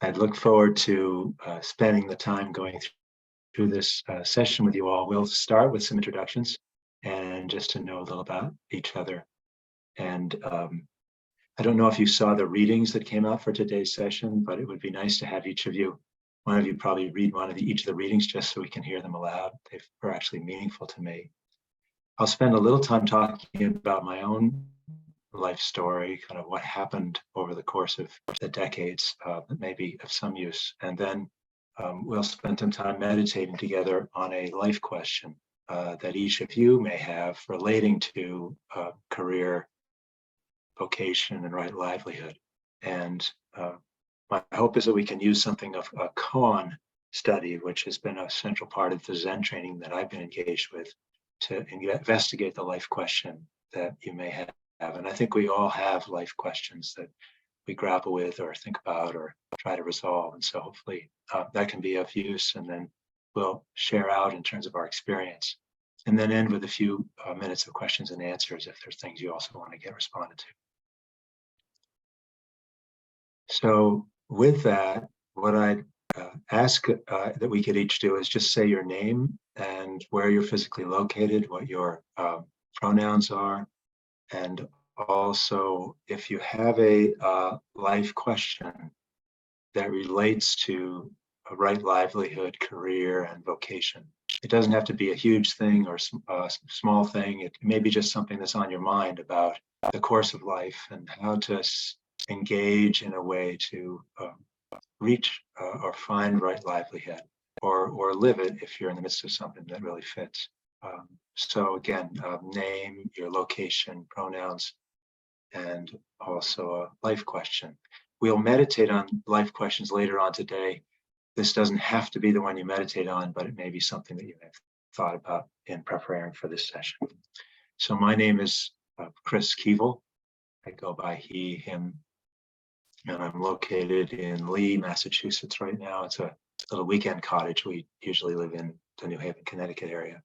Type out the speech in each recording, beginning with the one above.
I'd look forward to spending the time going through this session with you all. We'll start with some introductions and just to know a little about each other. And I don't know if you saw the readings that came out for today's session, but it would be nice to have one of you probably read each of the readings just so we can hear them aloud. They were actually meaningful to me. I'll spend a little time talking about my own life story, kind of what happened over the course of the decades that may be of some use. And then we'll spend some time meditating together on a life question that each of you may have relating to career, vocation, and right livelihood. And my hope is that we can use something of a Koan study, which has been a central part of the Zen training that I've been engaged with, to investigate the life question that you may have. And I think we all have life questions that we grapple with or think about or try to resolve. And so hopefully that can be of use, and then we'll share out in terms of our experience, and then end with a few minutes of questions and answers if there's things you also want to get responded to. So with that, what I'd ask that we could each do is just say your name and where you're physically located, what your pronouns are, and also if you have a life question that relates to a right livelihood, career, and vocation. It doesn't have to be a huge thing or a small thing. It may be just something that's on your mind about the course of life and how to engage in a way to reach or find right livelihood, or live it if you're in the midst of something that really fits. So again, name, your location, pronouns, and also a life question. We'll meditate on life questions later on today. This doesn't have to be the one you meditate on, but it may be something that you have thought about in preparing for this session. So my name is Chris Keevil. I go by he, him, and I'm located in Lee, Massachusetts right now. It's a little weekend cottage. We usually live in the New Haven, Connecticut area.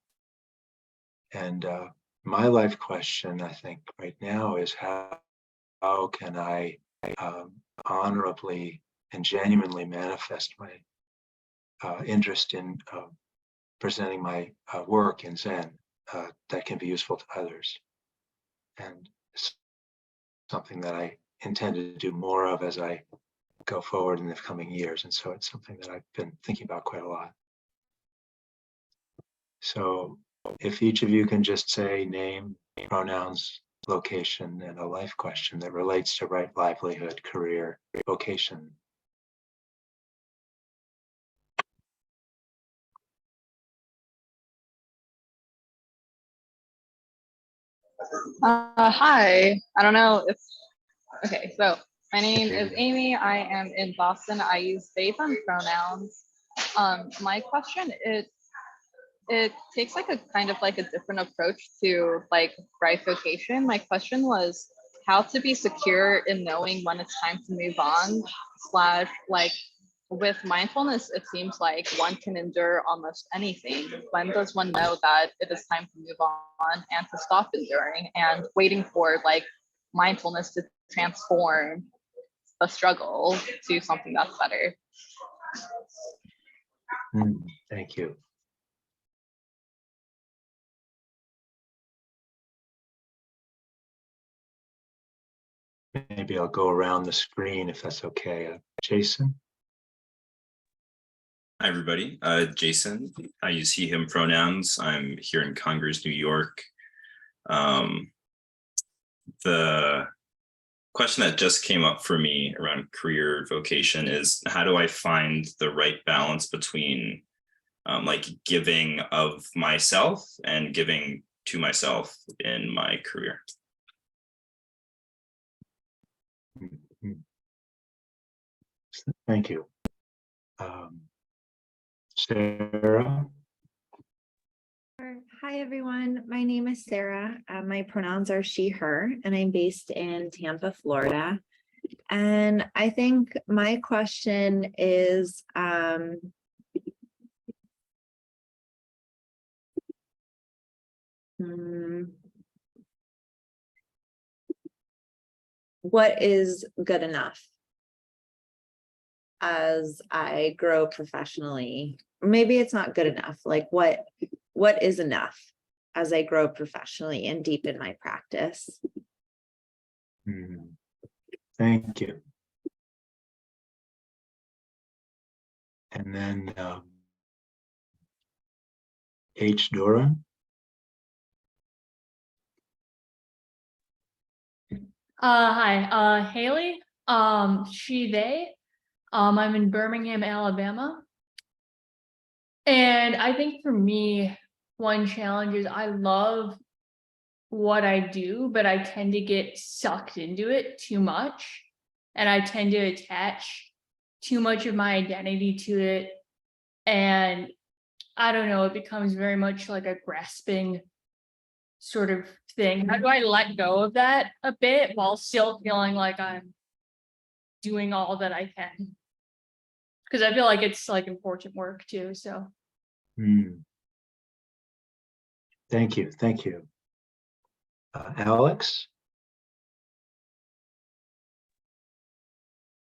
And my life question, I think, right now is how can I honorably and genuinely manifest my interest in presenting my work in Zen that can be useful to others, and something that I intend to do more of as I go forward in the coming years. And so it's something that I've been thinking about quite a lot. So if each of you can just say name, pronouns, location, and a life question that relates to right livelihood, career, vocation. Hi, I don't know if, okay, so my name is Amy. I am in Boston. I use they, them pronouns. My question, it takes like a kind of like a different approach to like right vocation. My question was how to be secure in knowing when it's time to move on, slash like with mindfulness, it seems like one can endure almost anything. When does one know that it is time to move on and to stop enduring and waiting for like mindfulness to transform the struggle to something that's better? Thank you. Maybe I'll go around the screen if that's okay. Jason? Hi, everybody. Jason. I use he, him pronouns. I'm here in Congers, New York. The question that just came up for me around career vocation is how do I find the right balance between like giving of myself and giving to myself in my career? Thank you. Sarah? Hi, everyone. My name is Sarah. My pronouns are she, her, and I'm based in Tampa, Florida. And I think my question is, what is good enough? as I grow professionally? Maybe it's not good enough. Like what is enough as I grow professionally and deepen my practice? Thank you. And then H. Doran. Hi, Haley. She, they. I'm in Birmingham, Alabama. And I think for me, one challenge is I love what I do, but I tend to get sucked into it too much. And I tend to attach too much of my identity to it. And I don't know, it becomes very much like a grasping sort of thing. How do I let go of that a bit while still feeling like I'm doing all that I can? Because I feel like it's like important work too. So Thank you. Thank you. Alex.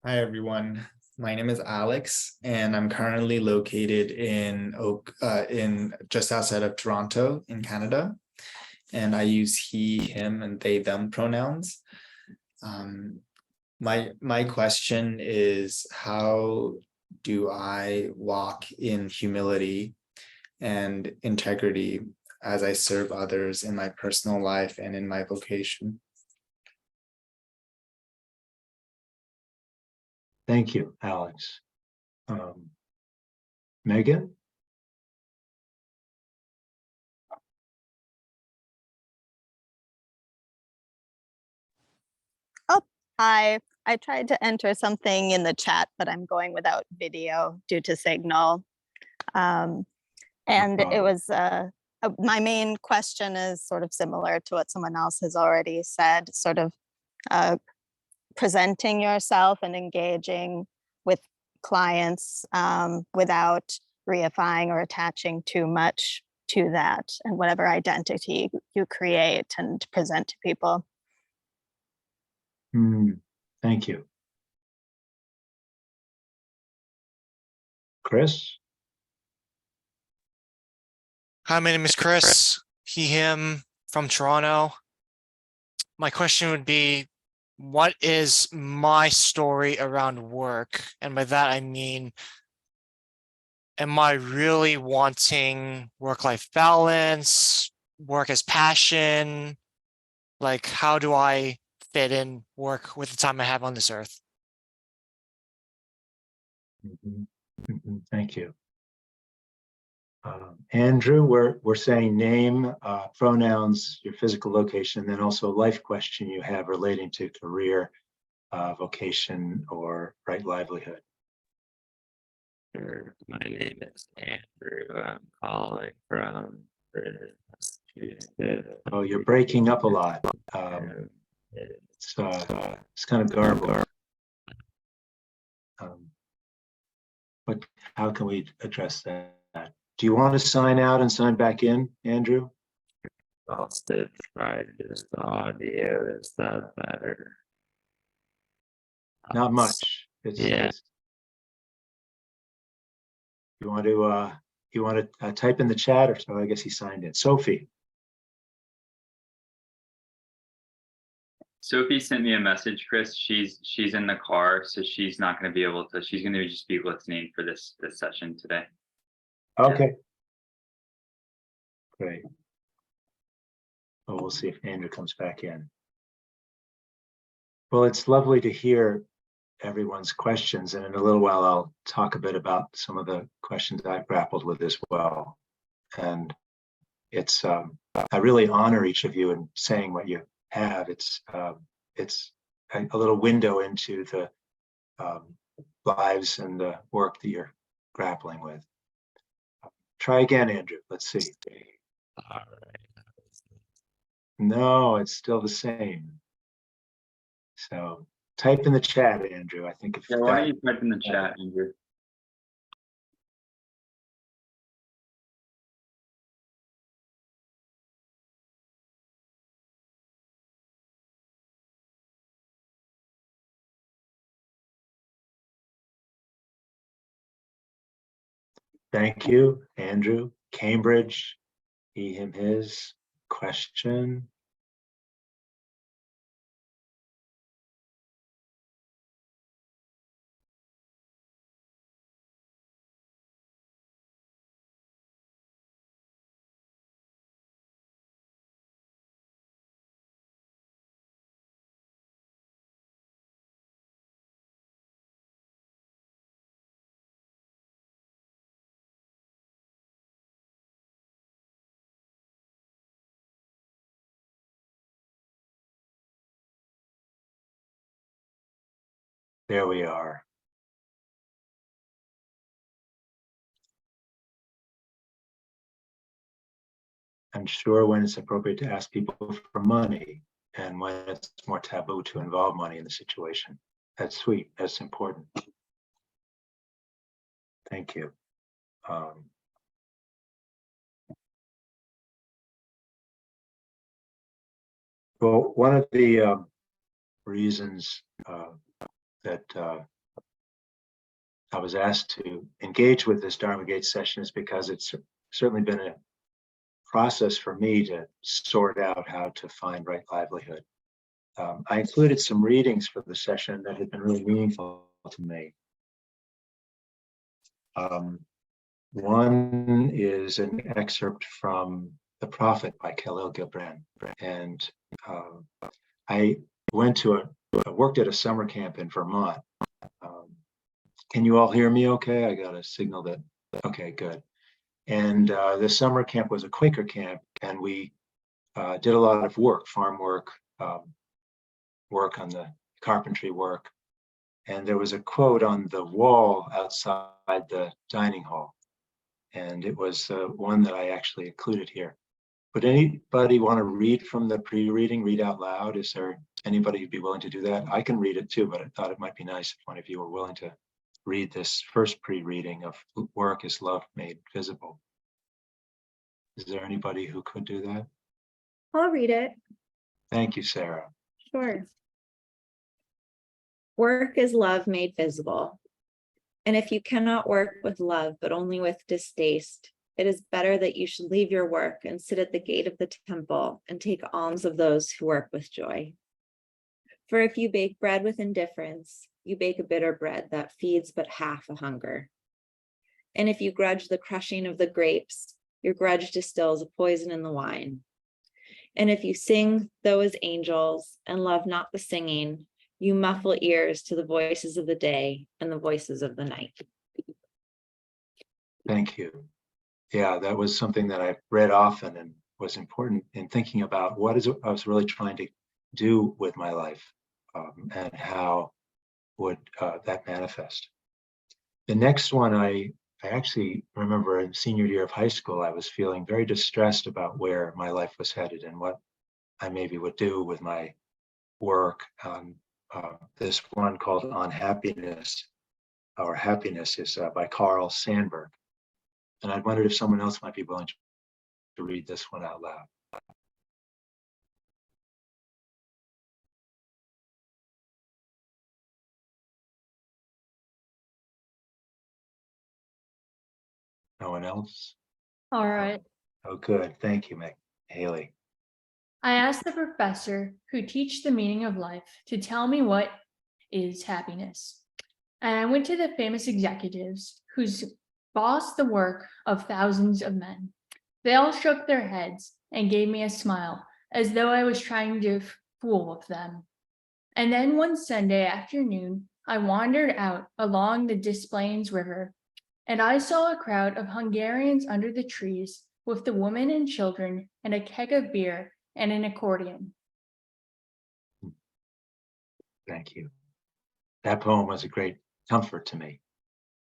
Hi, everyone. My name is Alex, and I'm currently located in just outside of Toronto in Canada. And I use he, him, and they, them pronouns. My question is, how do I walk in humility and integrity as I serve others in my personal life and in my vocation? Thank you, Alex. Megan? Oh, hi. I tried to enter something in the chat, but I'm going without video due to signal. And it was my main question is sort of similar to what someone else has already said, sort of presenting yourself and engaging with clients without reifying or attaching too much to that and whatever identity you create and present to people. Thank you. Chris? Hi, my name is Chris, he, him, from Toronto. My question would be, what is my story around work? And by that, I mean, am I really wanting work-life balance, work as passion? Like, how do I fit in work with the time I have on this earth? Thank you. Andrew, we're saying name, pronouns, your physical location, and then also a life question you have relating to career, vocation, or right livelihood. Sure. My name is Andrew. I'm calling from British Massachusetts. Oh, you're breaking up a lot. It's kind of garbled. But how can we address that? Do you want to sign out and sign back in, Andrew? I'll still try this audio. Is that better? Not much. It's you want to type in the chat, or so? I guess he signed in. Sophie. Sophie sent me a message, Chris. She's in the car, so she's not going to be able to. She's going to just be listening for this session today. Okay. Great. Well, we'll see if Andrew comes back in. Well, it's lovely to hear everyone's questions, and in a little while I'll talk a bit about some of the questions I've grappled with as well. And it's I really honor each of you in saying what you have. It's a little window into the lives and the work that you're grappling with. Try again, Andrew. Let's see. All right. No, it's still the same. So type in the chat, Andrew. I think if Why don't you type in the chat, Andrew? Thank you, Andrew. Cambridge, he, him, his. Question. There we are. I'm sure when it's appropriate to ask people for money and when it's more taboo to involve money in the situation. That's sweet. That's important. Thank you. Well, one of the reasons that I was asked to engage with this Dharma Gate session is because it's certainly been a process for me to sort out how to find right livelihood. I included some readings for the session that had been really meaningful to me. One is an excerpt from The Prophet by Khalil Gibran. And I worked at a summer camp in Vermont. Can you all hear me okay? I got a signal that, okay, good. And the summer camp was a Quaker camp, and we did a lot of work, farm work, work on the carpentry work. And there was a quote on the wall outside the dining hall. And it was one that I actually included here. Would anybody want to read from the pre-reading, read out loud? Is there anybody who'd be willing to do that? I can read it too, but I thought it might be nice if one of you were willing to read this first pre-reading of Work is Love Made Visible. Is there anybody who could do that? I'll read it. Thank you, Sarah. Sure. Work is love made visible. And if you cannot work with love, but only with distaste, it is better that you should leave your work and sit at the gate of the temple and take alms of those who work with joy. For if you bake bread with indifference, you bake a bitter bread that feeds but half a hunger. And if you grudge the crushing of the grapes, your grudge distills a poison in the wine. And if you sing though as angels and love not the singing, you muffle ears to the voices of the day and the voices of the night. Thank you. Yeah, that was something that I read often and was important in thinking about what is I was really trying to do with my life, and how would that manifest. The next one, I actually remember in senior year of high school, I was feeling very distressed about where my life was headed and what I maybe would do with my work. This one called On Happiness, or Happiness, is by Carl Sandburg. And I wondered if someone else might be willing to read this one out loud. No one else? All right. Oh, good. Thank you, Haley. I asked the professor who teach the meaning of life to tell me what is happiness. And I went to the famous executives who's bossed the work of thousands of men. They all shook their heads and gave me a smile as though I was trying to fool them. And then one Sunday afternoon, I wandered out along the Des Plaines River, and I saw a crowd of Hungarians under the trees with the women and children and a keg of beer and an accordion. Thank you. That poem was a great comfort to me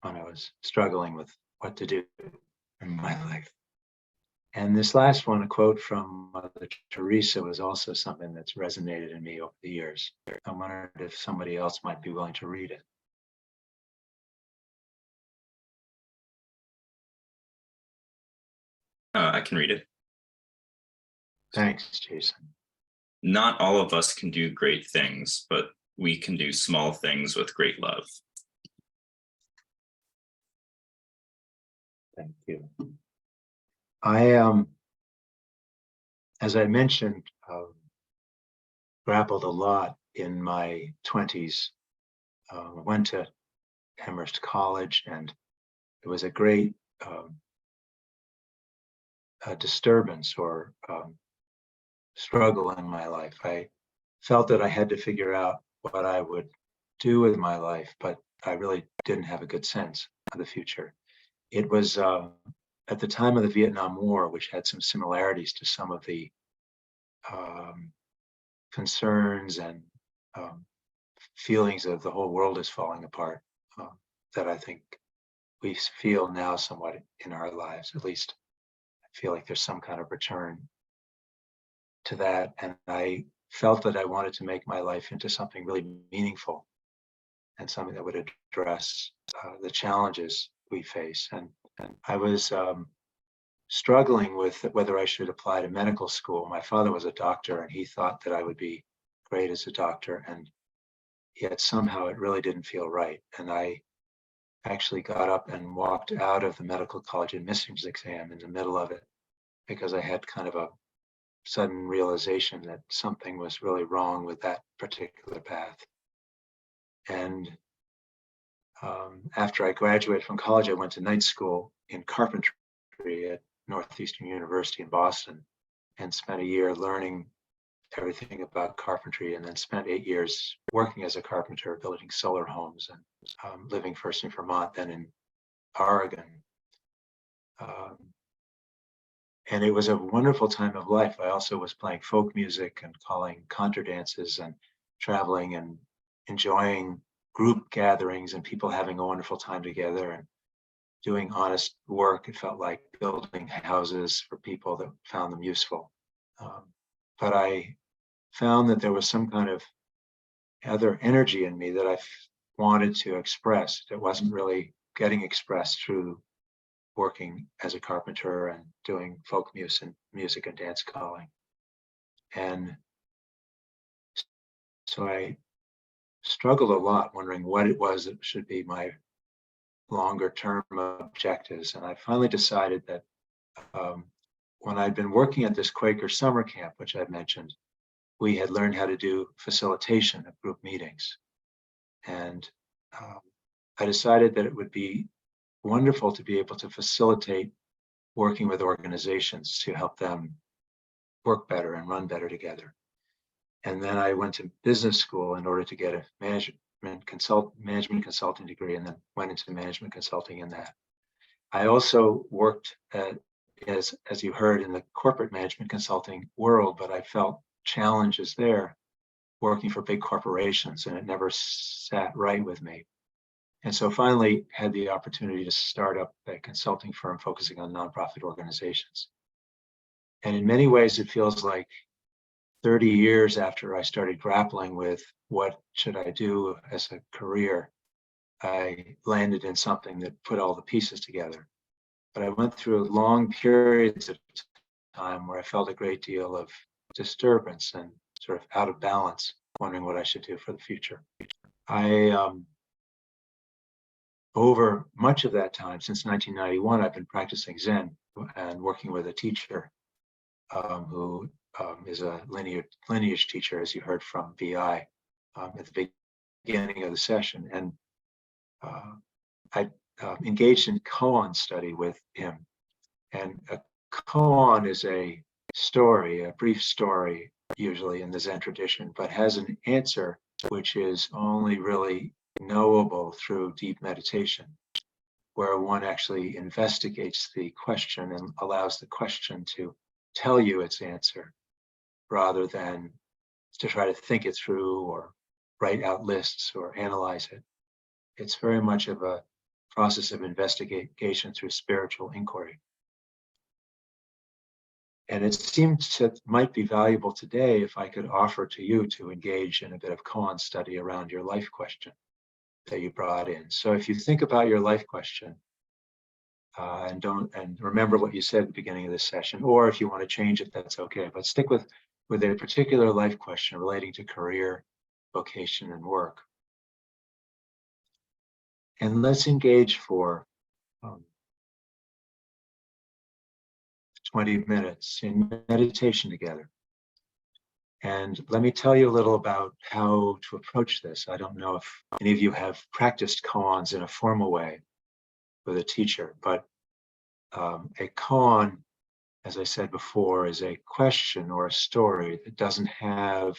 when I was struggling with what to do in my life. And this last one, a quote from Mother Teresa, was also something that's resonated in me over the years. I wondered if somebody else might be willing to read it. I can read it. Thanks, Jason. Not all of us can do great things, but we can do small things with great love. Thank you. As I mentioned, grappled a lot in my 20s. I went to Amherst College, and it was a great disturbance or struggle in my life. I felt that I had to figure out what I would do with my life, but I really didn't have a good sense of the future. It was at the time of the Vietnam War, which had some similarities to some of the concerns and feelings of the whole world is falling apart that I think we feel now somewhat in our lives. At least I feel like there's some kind of return to that. And I felt that I wanted to make my life into something really meaningful and something that would address the challenges we face. And I was struggling with whether I should apply to medical school. My father was a doctor, and he thought that I would be great as a doctor, and yet somehow it really didn't feel right. And I actually got up and walked out of the medical college admissions exam in the middle of it because I had kind of a sudden realization that something was really wrong with that particular path. And after I graduated from college, I went to night school in carpentry at Northeastern University in Boston and spent a year learning everything about carpentry, and then spent 8 years working as a carpenter, building solar homes, and living first in Vermont, then in Oregon. And it was a wonderful time of life. I also was playing folk music and calling contra dances and traveling and enjoying group gatherings and people having a wonderful time together and doing honest work. It felt like building houses for people that found them useful. But I found that there was some kind of other energy in me that I wanted to express that wasn't really getting expressed through working as a carpenter and doing folk music and dance calling. And so I struggled a lot wondering what it was that should be my longer term objectives. And I finally decided that when I'd been working at this Quaker summer camp, which I've mentioned, we had learned how to do facilitation of group meetings. And I decided that it would be wonderful to be able to facilitate working with organizations to help them work better and run better together. And then I went to business school in order to get a management consulting degree, and then went into management consulting in that. I also worked as you heard, in the corporate management consulting world, but I felt challenges there working for big corporations, and it never sat right with me. And so finally had the opportunity to start up a consulting firm focusing on nonprofit organizations. And in many ways, it feels like 30 years after I started grappling with what should I do as a career, I landed in something that put all the pieces together. But I went through long periods of time where I felt a great deal of disturbance and sort of out of balance, wondering what I should do for the future. Over much of that time, since 1991, I've been practicing Zen and working with a teacher who is a lineage teacher, as you heard from VI at the beginning of the session. And I engaged in Koan study with him. And a koan is a story, a brief story, usually in the Zen tradition, but has an answer which is only really knowable through deep meditation, where one actually investigates the question and allows the question to tell you its answer, rather than to try to think it through or write out lists or analyze it. It's very much of a process of investigation through spiritual inquiry. And it seems that might be valuable today if I could offer to you to engage in a bit of koan study around your life question that you brought in. So if you think about your life question and remember what you said at the beginning of this session, or if you want to change it, that's okay. But stick with a particular life question relating to career, vocation, and work. And let's engage for 20 minutes in meditation together. And let me tell you a little about how to approach this. I don't know if any of you have practiced koans in a formal way with a teacher, but a koan, as I said before, is a question or a story that doesn't have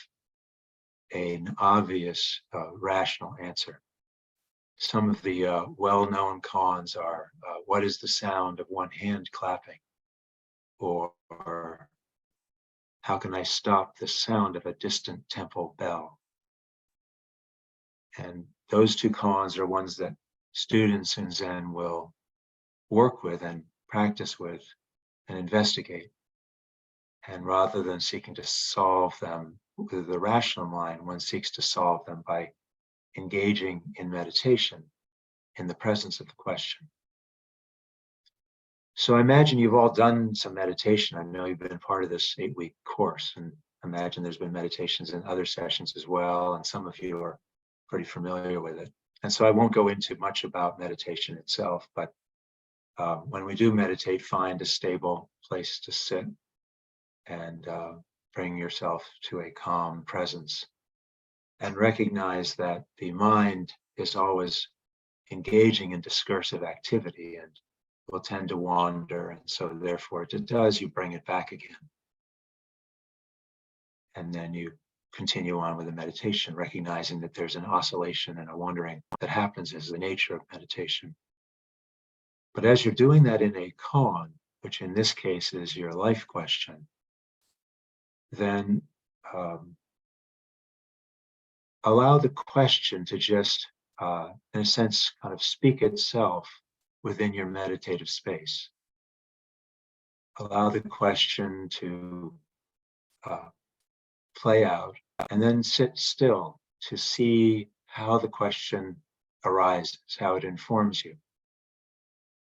an obvious rational answer. Some of the well-known koans are, what is the sound of one hand clapping? Or how can I stop the sound of a distant temple bell? And those two koans are ones that students in Zen will work with and practice with and investigate. And rather than seeking to solve them with the rational mind, one seeks to solve them by engaging in meditation in the presence of the question. So I imagine you've all done some meditation. I know you've been part of this 8-week course, and I imagine there's been meditations in other sessions as well, and some of you are pretty familiar with it. And so I won't go into much about meditation itself, but when we do meditate, find a stable place to sit and bring yourself to a calm presence, and recognize that the mind is always engaging in discursive activity and will tend to wander, and so therefore it does, you bring it back again. And then you continue on with the meditation, recognizing that there's an oscillation and a wandering that happens as the nature of meditation. But as you're doing that in a koan, which in this case is your life question, then allow the question to just, in a sense, kind of speak itself within your meditative space. Allow the question to play out, and then sit still to see how the question arises, how it informs you.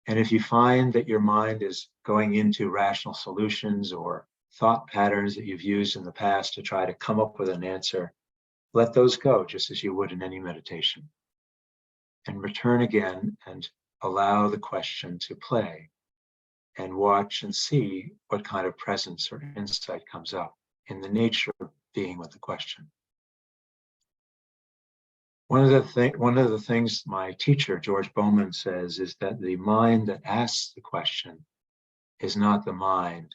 And if you find that your mind is going into rational solutions or thought patterns that you've used in the past to try to come up with an answer, let those go, just as you would in any meditation. And return again and allow the question to play, and watch and see what kind of presence or insight comes up in the nature of being with the question. One of the things my teacher, George Bowman, says is that the mind that asks the question is not the mind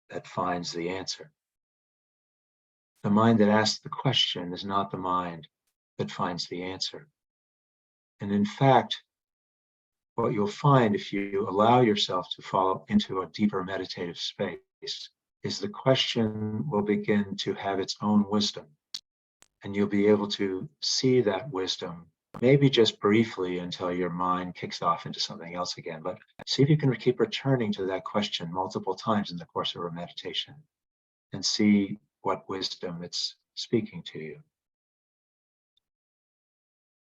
that finds the answer. The mind that asks the question is not the mind that finds the answer. And in fact, what you'll find if you allow yourself to fall into a deeper meditative space is the question will begin to have its own wisdom. And you'll be able to see that wisdom, maybe just briefly until your mind kicks off into something else again. But see if you can keep returning to that question multiple times in the course of a meditation and see what wisdom it's speaking to you.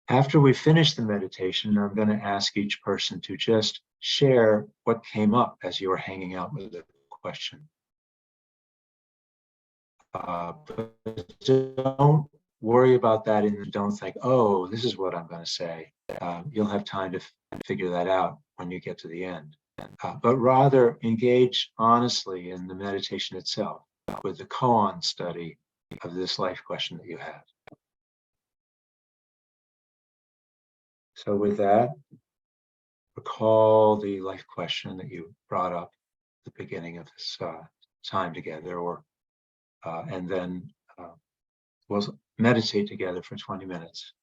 After we finish the meditation, I'm going to ask each person to just share what came up as you were hanging out with the question. But don't worry about that and don't think, oh, this is what I'm going to say. You'll have time to figure that out when you get to the end. But rather engage honestly in the meditation itself with the koan study of this life question that you have. So with that, recall the life question that you brought up at the beginning of this time together, and then we'll meditate together for 20 minutes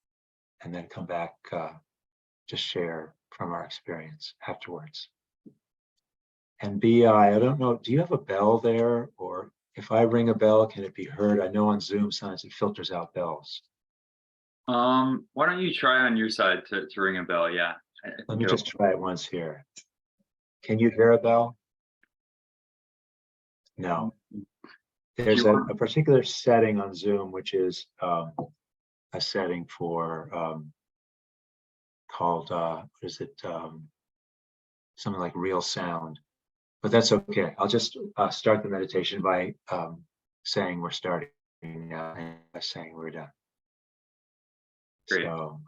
and then come back to share from our experience afterwards. And I don't know, do you have a bell there? Or if I ring a bell, can it be heard? I know on Zoom sometimes it filters out bells. Why don't you try on your side to ring a bell? Yeah. Let me just try it once here. Can you hear a bell? No. There's a particular setting on Zoom, which is a setting for called, what is it? Something like real sound, but that's okay. I'll just start the meditation by saying we're starting now and by saying we're done. Great. So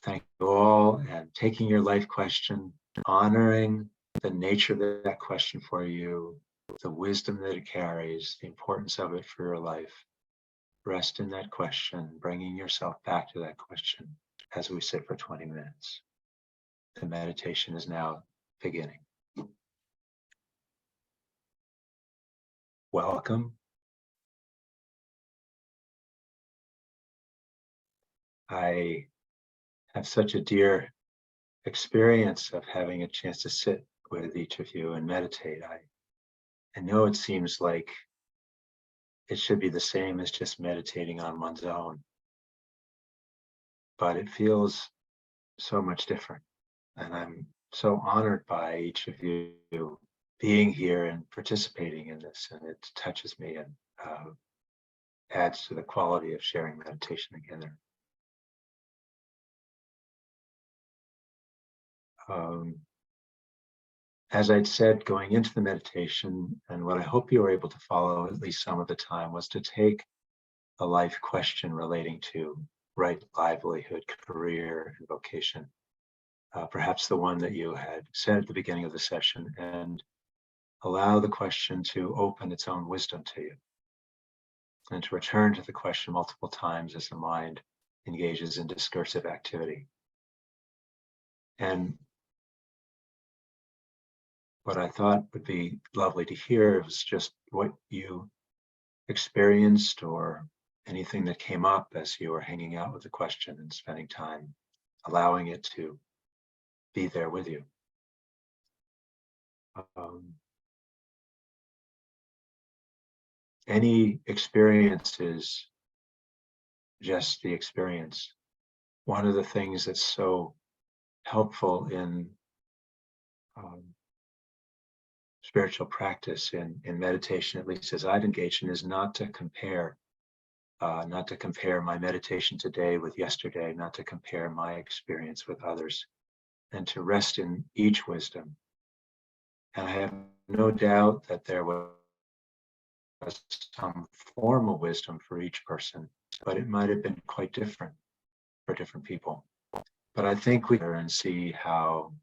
thank you all, and taking your life question, honoring the nature of that question for you, the wisdom that it carries, the importance of it for your life. Rest in that question, bringing yourself back to that question as we sit for 20 minutes. The meditation is now beginning. Welcome. I have such a dear experience of having a chance to sit with each of you and meditate. I know it seems like it should be the same as just meditating on one's own, but it feels so much different. And I'm so honored by each of you being here and participating in this, and it touches me and adds to the quality of sharing meditation together. As I'd said, going into the meditation, and what I hope you were able to follow at least some of the time, was to take a life question relating to right livelihood, career, and vocation. Perhaps the one that you had said at the beginning of the session, and allow the question to open its own wisdom to you, and to return to the question multiple times as the mind engages in discursive activity. And what I thought would be lovely to hear was just what you experienced or anything that came up as you were hanging out with the question and spending time allowing it to be there with you. Any experience is just the experience. One of the things that's so helpful in spiritual practice, in meditation, at least as I've engaged in, is not to compare my meditation today with yesterday, not to compare my experience with others, and to rest in each wisdom. And I have no doubt that there was some formal wisdom for each person, but it might have been quite different for different people. But I think we can see how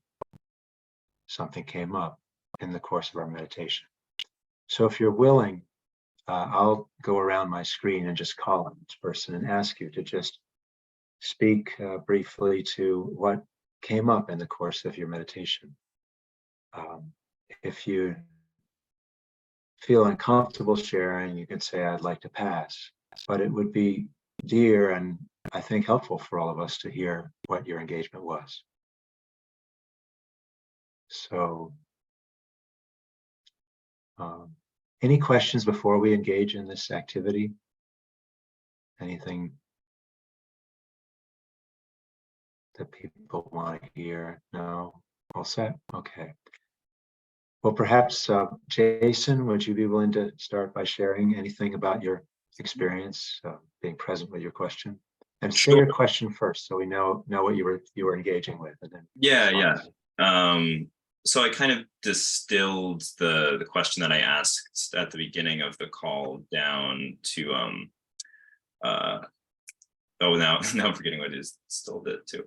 something came up in the course of our meditation. So if you're willing, I'll go around my screen and just call on each person and ask you to just speak briefly to what came up in the course of your meditation. If you feel uncomfortable sharing, you can say, I'd like to pass, but it would be dear and I think helpful for all of us to hear what your engagement was. So, any questions before we engage in this activity? Anything that people want to hear? No? All set? Okay. Well, perhaps, Jason, would you be willing to start by sharing anything about your experience being present with your question? And say your question first, so we know what you were engaging with, and then Yeah. So I kind of distilled the question that I asked at the beginning of the call down to now I'm forgetting what it is. Still did too.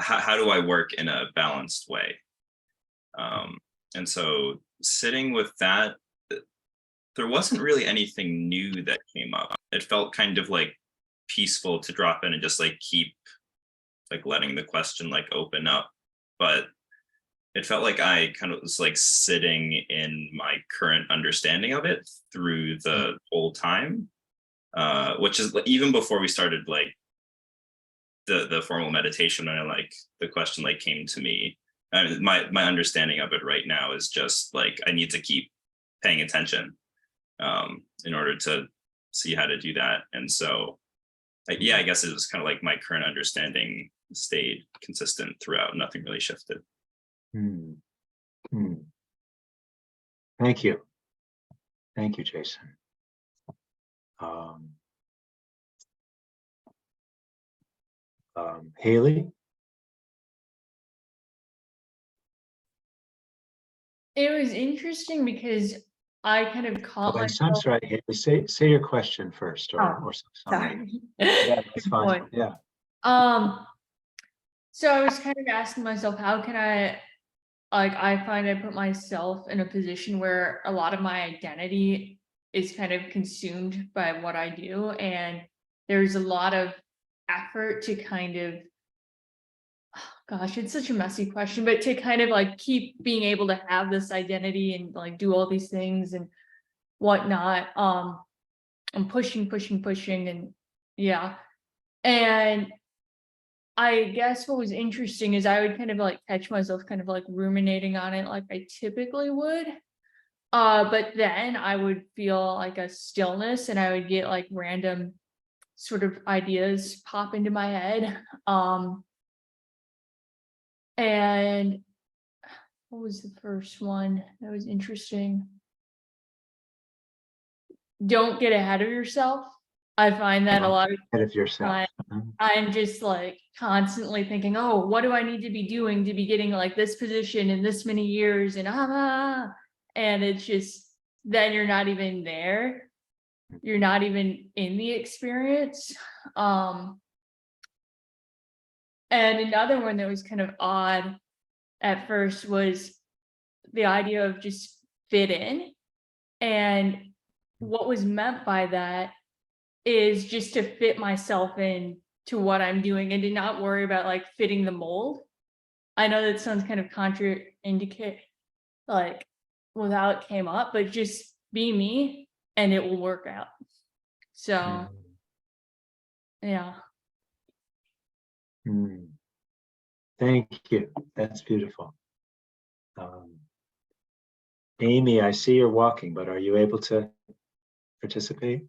How do I work in a balanced way? And so sitting with that, there wasn't really anything new that came up. It felt kind of like peaceful to drop in and just like keep like letting the question like open up. But it felt like I kind of was like sitting in my current understanding of it through the whole time, which is even before we started like the formal meditation, and like the question like came to me. And my understanding of it right now is just like I need to keep paying attention in order to see how to do that. And so I guess it was kind of like my current understanding stayed consistent throughout. Nothing really shifted. Thank you, Jason. Haley. It was interesting because I kind of caught I'm myself. sorry, Haley. Say your question first, or Sorry. Yeah, that's Good fine. point. Yeah. So I was kind of asking myself, how can I like I find I put myself in a position where a lot of my identity is kind of consumed by what I do, and there's a lot of effort to kind of, gosh, it's such a messy question, but to kind of like keep being able to have this identity and like do all these things and whatnot. I'm pushing, and yeah. And I guess what was interesting is I would kind of like catch myself kind of like ruminating on it like I typically would. But then I would feel like a stillness and I would get like random sort of ideas pop into my head. And what was the first one that was interesting? Don't get ahead of yourself. I find that a lot of Ahead of yourself. time I'm just like constantly thinking, oh, what do I need to be doing to be getting like this position in this many years? And it's just, then you're not even there. You're not even in the experience. And another one that was kind of odd at first was the idea of just fit in. And what was meant by that is just to fit myself in to what I'm doing and to not worry about like fitting the mold. I know that sounds kind of contraindicate, like without it came up, but just be me and it will work out. So yeah. Thank you. That's beautiful. Amy, I see you're walking, but are you able to participate?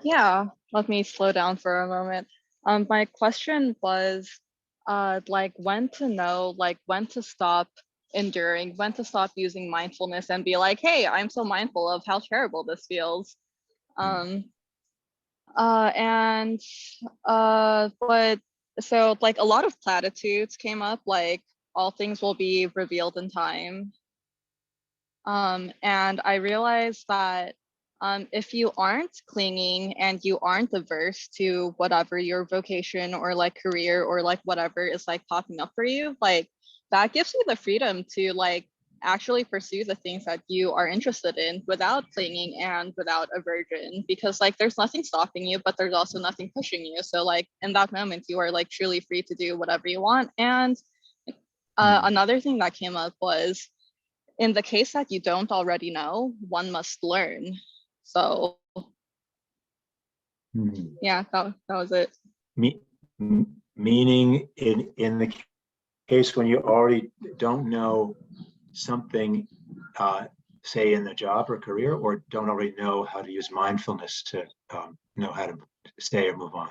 Yeah, let me slow down for a moment. My question was, like when to know, like when to stop enduring, when to stop using mindfulness and be like, hey, I'm so mindful of how terrible this feels. But so like a lot of platitudes came up, like all things will be revealed in time. And I realized that if you aren't clinging and you aren't averse to whatever your vocation or like career or like whatever is like popping up for you, like that gives you the freedom to like actually pursue the things that you are interested in without clinging and without aversion, because like there's nothing stopping you, but there's also nothing pushing you. So like in that moment, you are like truly free to do whatever you want. And another thing that came up was, in the case that you don't already know, one must learn. So yeah, that was it. Meaning in the case when you already don't know something, say in the job or career, or don't already know how to use mindfulness to know how to stay or move on?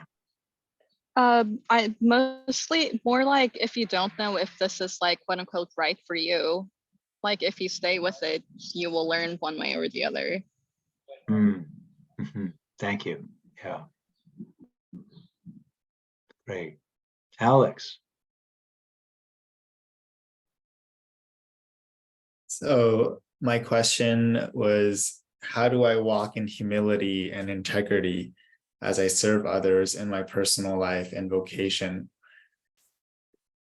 I mostly more like if you don't know if this is like quote unquote right for you, like if you stay with it, you will learn one way or the other. Thank you. Yeah. Great. Alex. So my question was, how do I walk in humility and integrity as I serve others in my personal life and vocation?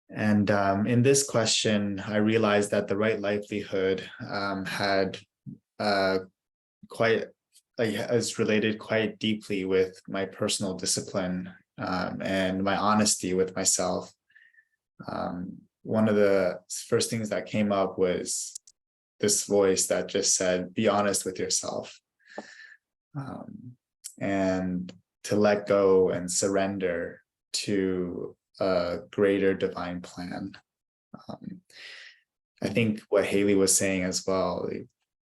And in this question, I realized that the right livelihood had quite is related quite deeply with my personal discipline and my honesty with myself. One of the first things that came up was this voice that just said, be honest with yourself, and to let go and surrender to a greater divine plan. I think what Haley was saying as well,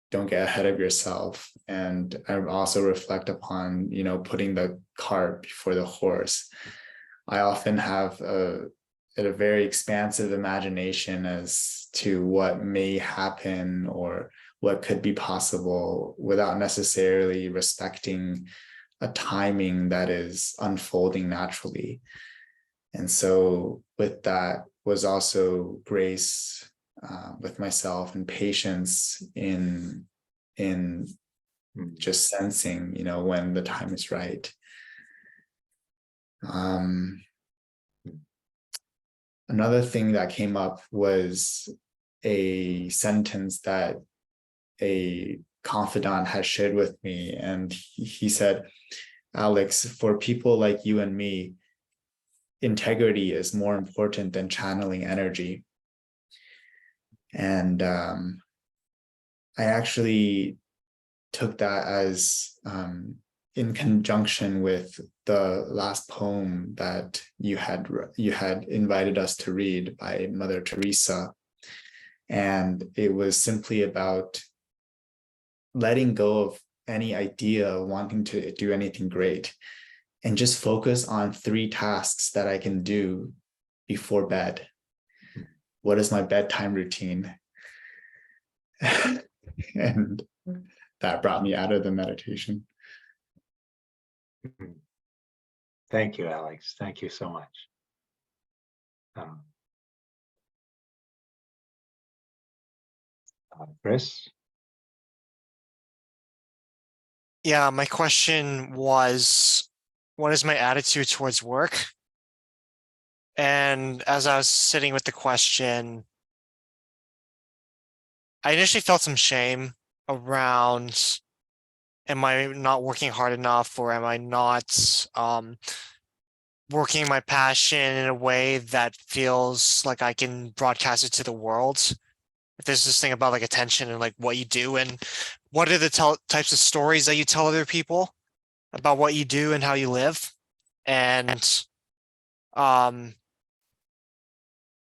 don't get ahead of yourself. And I also reflect upon, putting the cart before the horse. I often have a very expansive imagination as to what may happen or what could be possible without necessarily respecting a timing that is unfolding naturally. And so with that was also grace with myself and patience in just sensing, when the time is right. Another thing that came up was a sentence that a confidant has shared with me. And he said, Alex, for people like you and me, integrity is more important than channeling energy. And I actually took that as in conjunction with the last poem that you had invited us to read by Mother Teresa. And it was simply about letting go of any idea wanting to do anything great and just focus on 3 tasks that I can do before bed. What is my bedtime routine? And that brought me out of the meditation. Thank you, Alex. Thank you so much. Chris? Yeah, my question was, what is my attitude towards work? And as I was sitting with the question, I initially felt some shame around, am I not working hard enough, or am I not working my passion in a way that feels like I can broadcast it to the world? If there's this thing about like attention and like what you do, and what are the types of stories that you tell other people about what you do and how you live, and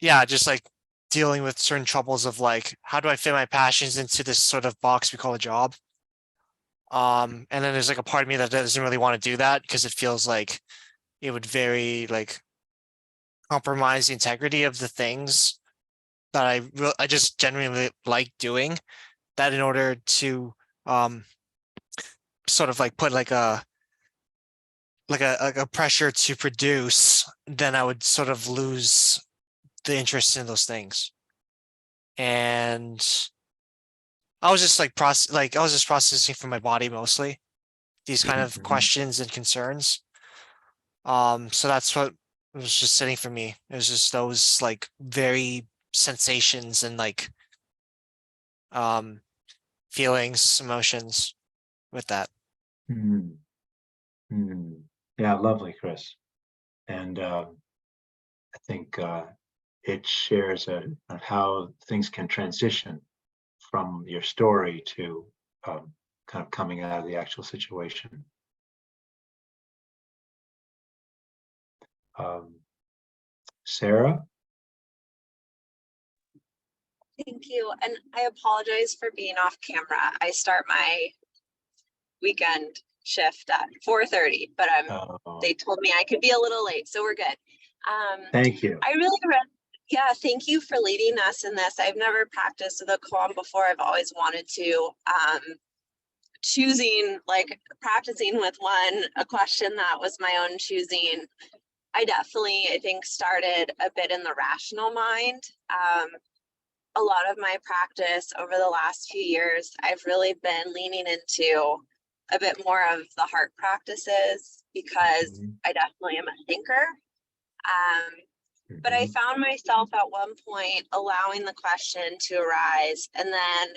yeah, just like dealing with certain troubles of like, how do I fit my passions into this sort of box we call a job? And then there's like a part of me that doesn't really want to do that because it feels like it would very like compromise the integrity of the things that I just genuinely like doing. That in order to sort of like put like a pressure to produce, then I would sort of lose the interest in those things. And I was just like processing from my body mostly these kind of questions and concerns. So that's what was just sitting for me. It was just those like very sensations and like feelings, emotions with that. Yeah, lovely, Chris. And I think it shares of how things can transition from your story to kind of coming out of the actual situation. Sarah? Thank you. And I apologize for being off camera. I start my weekend shift at 4:30, but they told me I could be a little late, so we're good. Thank you. Yeah, thank you for leading us in this. I've never practiced the koan before. I've always wanted to. Practicing with a question that was my own choosing. I think started a bit in the rational mind. A lot of my practice over the last few years, I've really been leaning into a bit more of the heart practices because I definitely am a thinker. But I found myself at one point allowing the question to arise and then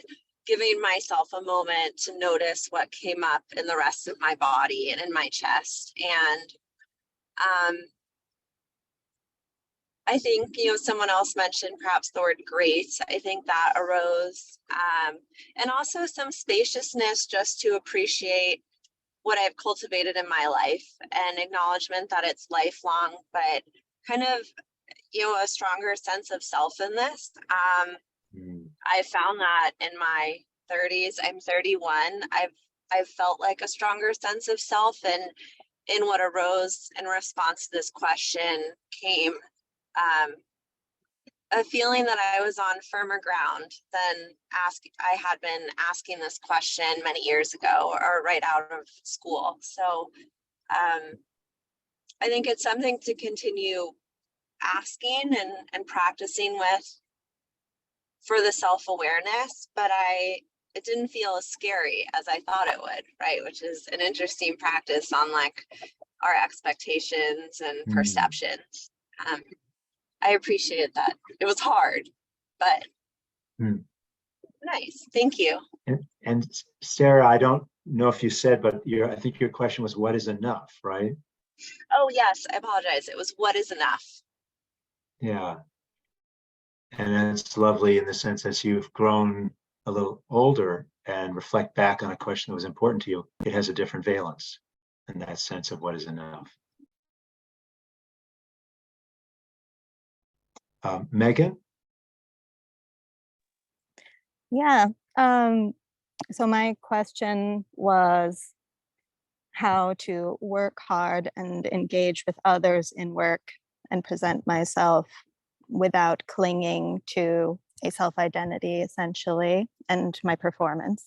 giving myself a moment to notice what came up in the rest of my body and in my chest. And I think, someone else mentioned perhaps the word grace. I think that arose. And also some spaciousness just to appreciate what I've cultivated in my life and acknowledgement that it's lifelong, but kind of, a stronger sense of self in this. I found that in my 30s, I'm 31. I've felt like a stronger sense of self, and in what arose in response to this question came a feeling that I was on firmer ground than I had been asking this question many years ago or right out of school. So I think it's something to continue asking and practicing with for the self-awareness, but it didn't feel as scary as I thought it would, right? Which is an interesting practice on like our expectations and perceptions. I appreciated that. It was hard, but Nice, thank you. And Sarah, I don't know if you said, but I think your question was, what is enough, right? Oh, yes, I apologize. It was what is enough? Yeah. And that's lovely in the sense as you've grown a little older and reflect back on a question that was important to you, it has a different valence in that sense of what is enough. Megan? Yeah. So my question was how to work hard and engage with others in work and present myself without clinging to a self-identity, essentially, and my performance.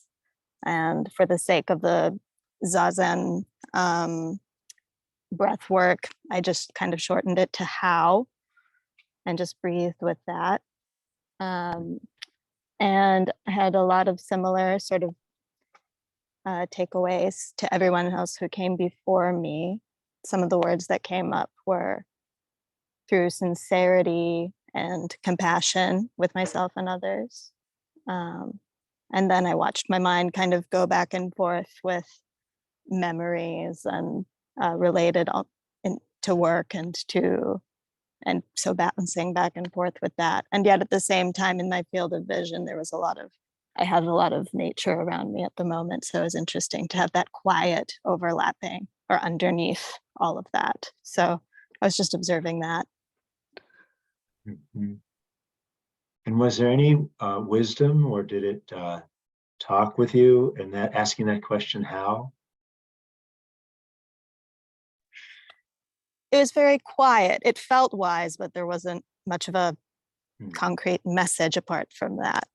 And for the sake of the Zazen breath work, I just kind of shortened it to how and just breathed with that. And I had a lot of similar sort of takeaways to everyone else who came before me. Some of the words that came up were through sincerity and compassion with myself and others. And then I watched my mind kind of go back and forth with memories and related to work and so balancing back and forth with that. And yet at the same time, in my field of vision, I have a lot of nature around me at the moment. So it was interesting to have that quiet overlapping or underneath all of that. So I was just observing that. And was there any wisdom, or did it talk with you in that asking that question, how? It was very quiet. It felt wise, but there wasn't much of a concrete message apart from that.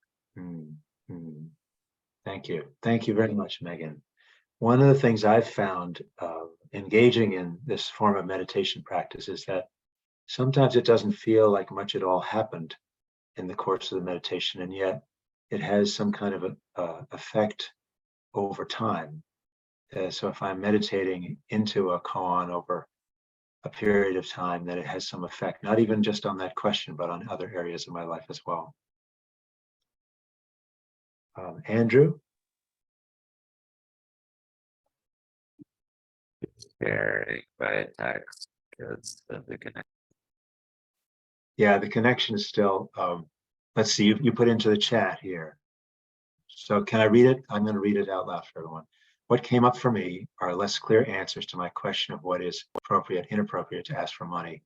Thank you. Thank you very much, Megan. One of the things I've found engaging in this form of meditation practice is that sometimes it doesn't feel like much at all happened in the course of the meditation, and yet it has some kind of effect over time. So if I'm meditating into a koan over a period of time, that it has some effect, not even just on that question, but on other areas of my life as well. Andrew? Sharing by text because of the connection. Yeah, the connection is still, let's see, you put into the chat here. So can I read it? I'm going to read it out loud for everyone. What came up for me are less clear answers to my question of what is appropriate, inappropriate to ask for money.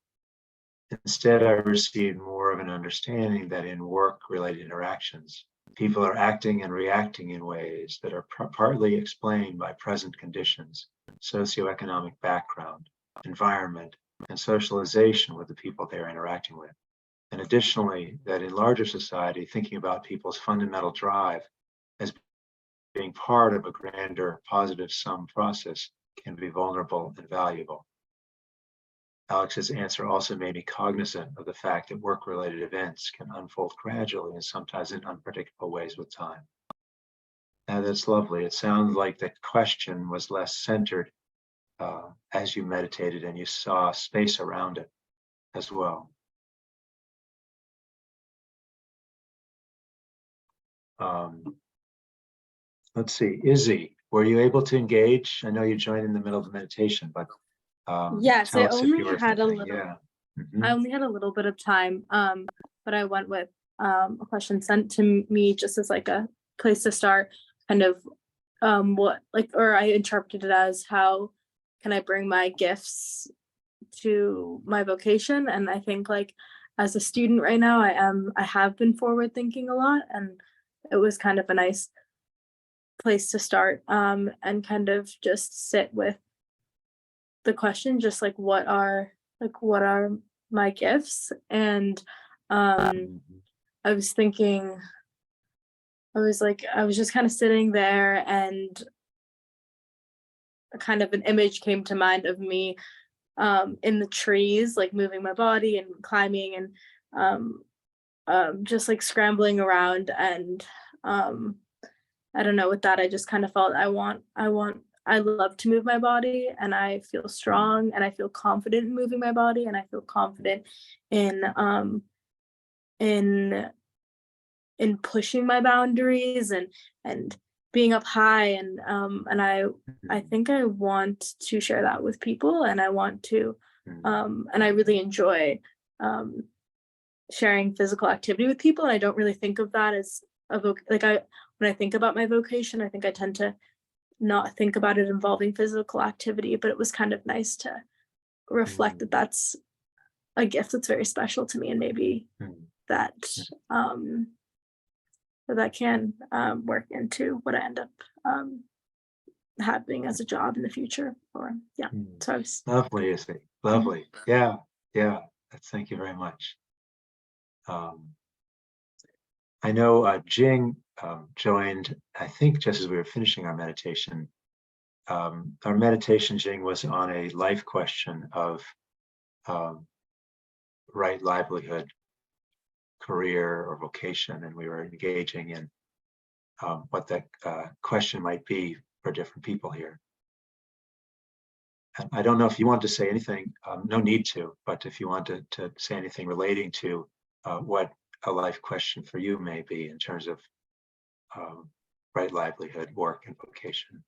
Instead, I received more of an understanding that in work-related interactions, people are acting and reacting in ways that are partly explained by present conditions, socioeconomic background, environment, and socialization with the people they're interacting with. And additionally, that in larger society, thinking about people's fundamental drive as being part of a grander positive sum process can be vulnerable and valuable. Alex's answer also made me cognizant of the fact that work-related events can unfold gradually and sometimes in unpredictable ways with time. Now that's lovely. It sounds like the question was less centered as you meditated and you saw space around it as well. Let's see, Izzy, were you able to engage? I know you joined in the middle of the meditation, but yes, I only had a little. Yeah. I only had a little bit of time, but I went with a question sent to me just as like a place to start, kind of or I interpreted it as how can I bring my gifts to my vocation? And I think like as a student right now, I have been forward thinking a lot, and it was kind of a nice place to start and kind of just sit with the question, just like what are my gifts? And I was thinking, I was just kind of sitting there, and kind of an image came to mind of me in the trees, like moving my body and climbing and just like scrambling around. And I don't know, with that, I just kind of felt I love to move my body, and I feel strong, and I feel confident in moving my body, and I feel confident in in pushing my boundaries and being up high, and I think I want to share that with people, and I want to and I really enjoy sharing physical activity with people, and I don't really think of that as a when I think about my vocation, I think I tend to not think about it involving physical activity, but it was kind of nice to reflect that that's a gift that's very special to me, and maybe that that can work into what I end up having as a job in the future. Or yeah, so I was Lovely, Izzy. Lovely. Yeah, yeah. Thank you very much. I know Jing joined, I think, just as we were finishing our meditation. Our meditation, Jing, was on a life question of right livelihood, career, or vocation, and we were engaging in what that question might be for different people here. And I don't know if you want to say anything, no need to, but if you want to say anything relating to what a life question for you may be in terms of right livelihood, work, and vocation.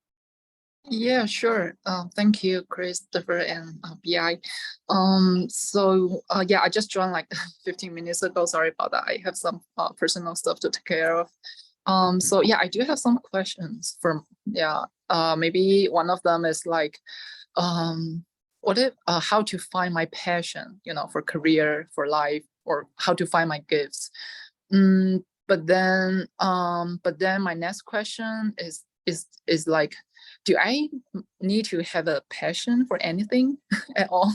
Yeah, sure. Thank you, Christopher and BI. Yeah, I just joined like 15 minutes ago. Sorry about that. I have some personal stuff to take care of. So yeah, I do have some questions from, maybe one of them is like, what if how to find my passion, for career, for life, or how to find my gifts. But then my next question is like, do I need to have a passion for anything at all?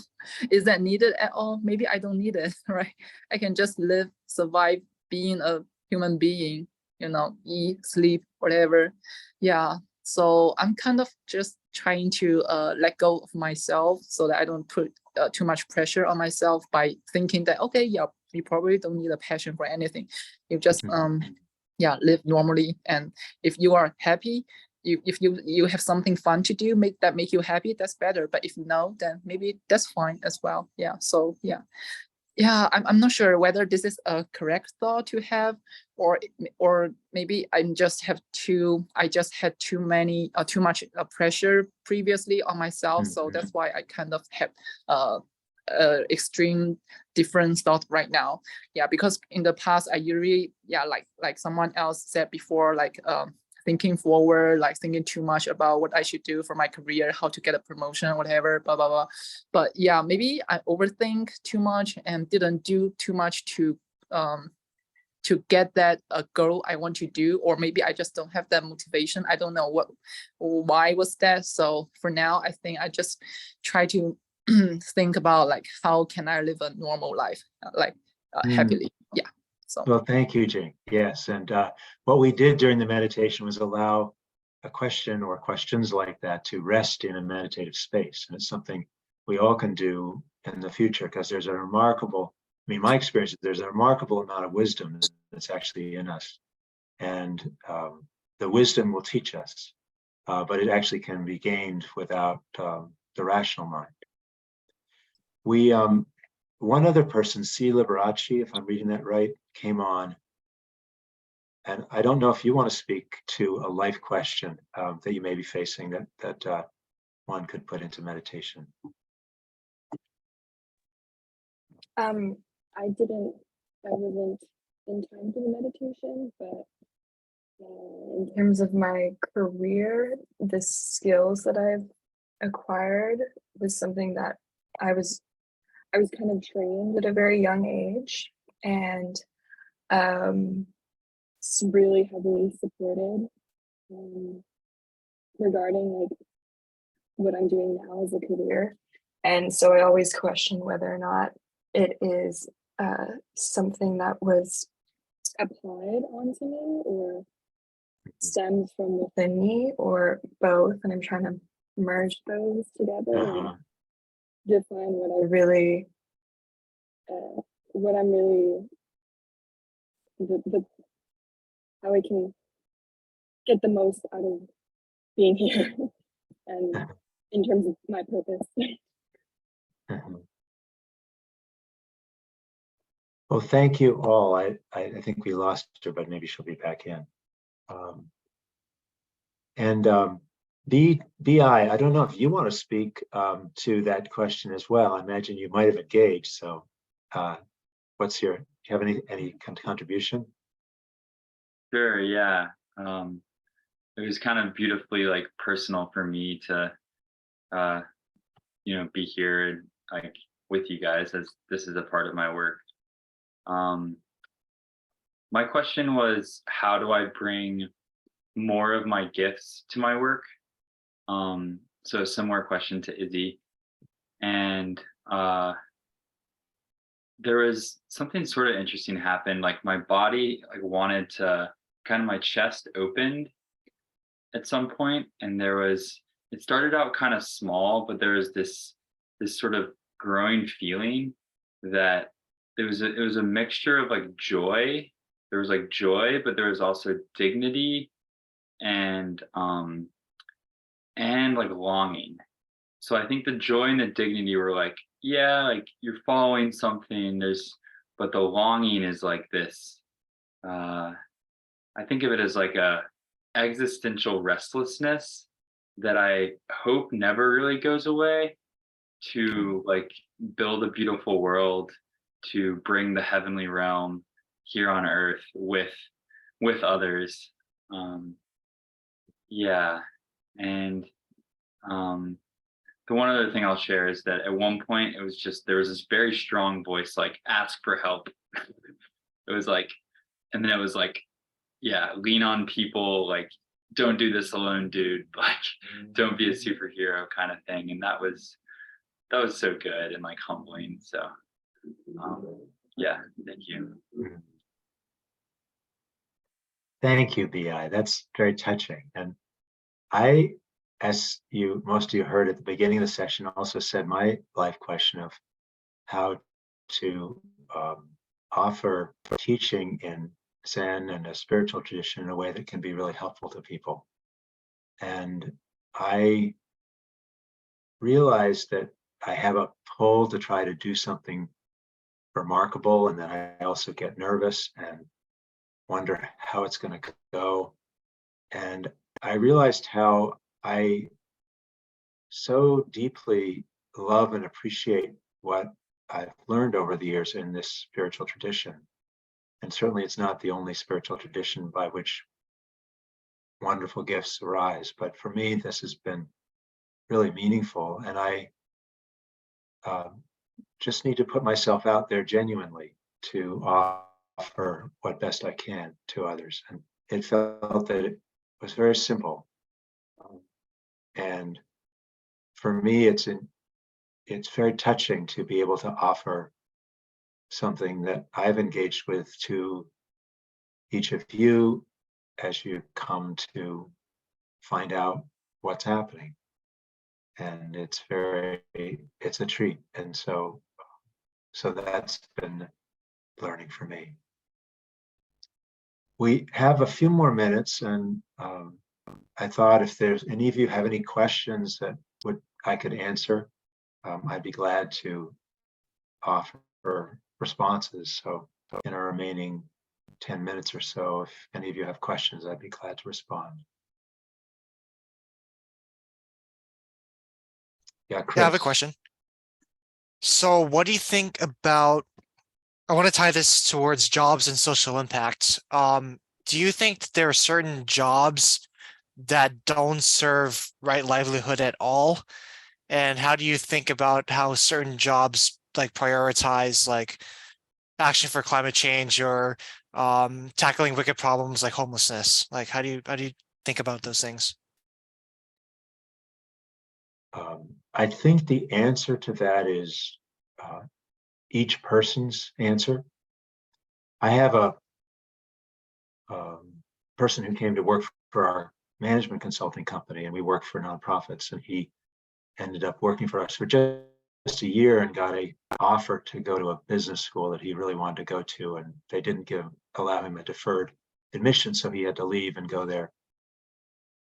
Is that needed at all? Maybe I don't need it, right? I can just live, survive being a human being, eat, sleep, whatever. Yeah. So I'm kind of just trying to let go of myself so that I don't put too much pressure on myself by thinking that, okay, yeah, you probably don't need a passion for anything. You just, live normally. And if you are happy, if you have something fun to do, make you happy, that's better. But if no, then maybe that's fine as well. Yeah. So yeah, I'm not sure whether this is a correct thought to have, or maybe I just had too much pressure previously on myself. So that's why I kind of have extreme different thought right now. Yeah, because in the past I usually, like someone else said before, like thinking forward, like thinking too much about what I should do for my career, how to get a promotion, whatever, blah, blah, blah. But yeah, maybe I overthink too much and didn't do too much to get that goal I want to do, or maybe I just don't have that motivation. I don't know why was that. So for now, I think I just try to think about like, how can I live a normal life, like happily. Yeah. So. Well, thank you, Jing. Yes, and what we did during the meditation was allow a question or questions like that to rest in a meditative space, and it's something we all can do in the future, because there's a remarkable, my experience is there's a remarkable amount of wisdom that's actually in us, and the wisdom will teach us, but it actually can be gained without the rational mind. We one other person, C. Liberace, if I'm reading that right, came on. And I don't know if you want to speak to a life question that you may be facing that one could put into meditation. I wasn't in time for the meditation, but in terms of my career, the skills that I've acquired was something that I was kind of trained at a very young age, and really heavily supported regarding like what I'm doing now as a career. And so I always question whether or not it is something that was applied onto me or stems from within me, or both. And I'm trying to merge those together and define what I'm really how I can get the most out of being here and in terms of my purpose. Well, thank you all. I think we lost her, but maybe she'll be back in. And BI, I don't know if you want to speak to that question as well. I imagine you might have engaged. So do you have any contribution? Sure, yeah. It was kind of beautifully like personal for me to be here and like with you guys, as this is a part of my work. My question was, how do I bring more of my gifts to my work? So a similar question to Izzy. And there was something sort of interesting happened. Like my body like wanted to my chest opened at some point, and it started out kind of small, but there was this sort of growing feeling that it was a mixture of like joy. There was like joy, but there was also dignity and like longing. So I think the joy and the dignity were like, yeah, like you're following something, but the longing is like this, I think of it as like a existential restlessness that I hope never really goes away, to like build a beautiful world, to bring the heavenly realm here on earth with others. Yeah. And the one other thing I'll share is that at one point there was this very strong voice like, ask for help. It was like, and then it was like, yeah, lean on people, like don't do this alone, dude, like don't be a superhero kind of thing. And that was so good and like humbling. So yeah, thank you. Thank you, BI. That's very touching. And as most of you heard at the beginning of the session, also said my life question of how to offer teaching in Zen and a spiritual tradition in a way that can be really helpful to people. And I realized that I have a pull to try to do something remarkable, and then I also get nervous and wonder how it's going to go. And I realized how I so deeply love and appreciate what I've learned over the years in this spiritual tradition. And certainly it's not the only spiritual tradition by which wonderful gifts arise, but for me, this has been really meaningful. And I just need to put myself out there genuinely to offer what best I can to others. And it felt that it was very simple. And for me, it's very touching to be able to offer something that I've engaged with to each of you as you come to find out what's happening. And it's a treat. And so that's been learning for me. We have a few more minutes, and I thought if there's any of you have any questions that I could answer, I'd be glad to offer responses. So in our remaining 10 minutes or so, if any of you have questions, I'd be glad to respond. Yeah, Chris. Yeah, I have a question. So what do you think about, I want to tie this towards jobs and social impact. Do you think that there are certain jobs that don't serve right livelihood at all? And how do you think about how certain jobs like prioritize like action for climate change or tackling wicked problems like homelessness? Like how do you think about those things? I think the answer to that is each person's answer. I have a person who came to work for our management consulting company, and we work for nonprofits, and he ended up working for us for just a year and got an offer to go to a business school that he really wanted to go to, and they didn't allow him a deferred admission, so he had to leave and go there.